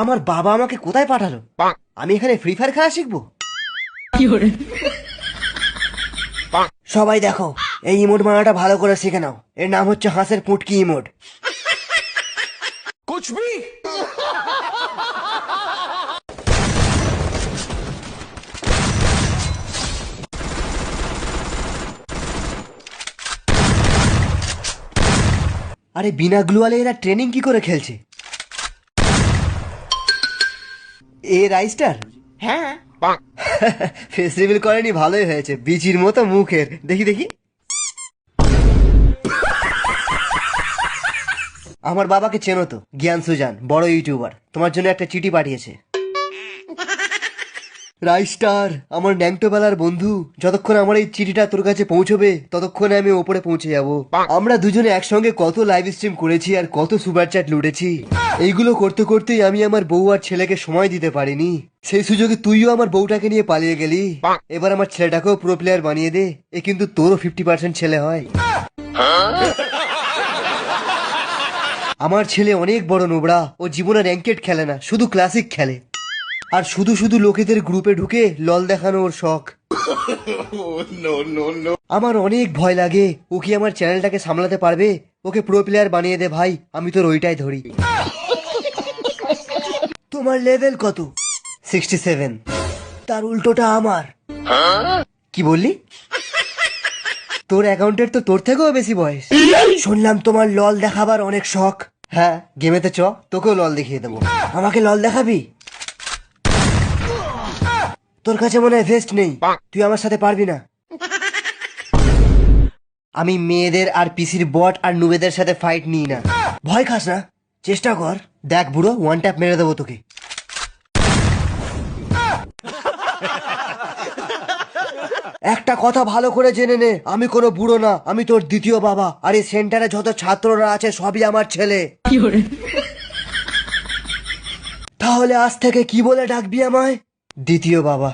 আমার বাবা আমাকে কোথায় পাঠালো? আমি এখানে ফ্রি ফায়ার খেলা শিখবো? সবাই দেখো, এই ইমোট মারাটা ভালো করে শিখে নাও। এর নাম হচ্ছে হাঁসের পুটকি ইমোট। আরে বিনা গ্লুয়ালে এরা ট্রেনিং কি করে খেলছে? এ রাইস্টার? হ্যাঁ, ফেস রিভিল করেনি, ভালোই হয়েছে। বিচির মতো মুখের, দেখি দেখি। আমার বাবাকে চেনো তো, জ্ঞান সুজান, বড় ইউটিউবার। তোমার জন্য একটা চিঠি পাঠিয়েছে। রাইস্টার, আমার ন্যাংটোবেলার বন্ধু, যতক্ষণ আমার এই চিঠিটা তোর কাছে পৌঁছবে ততক্ষণে আমি ওপরে পৌঁছে যাব। আমরা দুজনে একসঙ্গে কত লাইভ স্ট্রিম করেছি আর কত সুপার চ্যাট লুটেছি। এইগুলো করতে করতেই আমি আমার বউ আর ছেলেকে সময় দিতে পারিনি। সেই সুযোগে তুইও আমার বউটাকে নিয়ে পালিয়ে গেলি। এবার আমার ছেলেটাকেও প্রো প্লেয়ার বানিয়ে দে, এ কিন্তু তোরও 50% ছেলে হয়। আমার ছেলে অনেক বড় নোবড়া। ও জীবনে র্যাঙ্কেড খেলে না, শুধু ক্লাসিক খেলে। আর শুধু শুধু লোকেদের গ্রুপে ঢুকে লল দেখানো ওর শখ। আমার অনেক ভয় লাগে। ও কি আমার চ্যানেলটাকে সামলাতে পারবে? ওকে প্রো প্লেয়ার বানিয়ে দে ভাই, আমি তোর ওইটাই ধরি। তোমার লেভেল কত? 67। তার উল্টোটা আমার। কি বললি? তোর অ্যাকাউন্টের তো তোর থেকেও বেশি বয়স। শুনলাম তোমার লল দেখাবার অনেক শখ। হ্যাঁ, গেমেতে চ, তোকেও লল দেখিয়ে দেবো। আমাকে লল দেখাবি? তোর কাছে মনে হয় ভেস্ট নেই, তুই আমার সাথে পারবি না। আমি মেয়েদের আর পিসির বট আর নুবেদের সাথে ফাইট নিই না। ভয় খাস না, চেষ্টা কর। দেখ বুড়ো, ওয়ান ট্যাপ মেরে দেবো তোকে। একটা কথা ভালো করে জেনে নে, আমি কোনো বুড়ো না, আমি তোর দ্বিতীয় বাবা। আর এই সেন্টারে যত ছাত্ররা আছে সবই আমার ছেলে। তাহলে আজ থেকে কি বলে ডাকবি আমায়? দ্বিতীয় বাবা।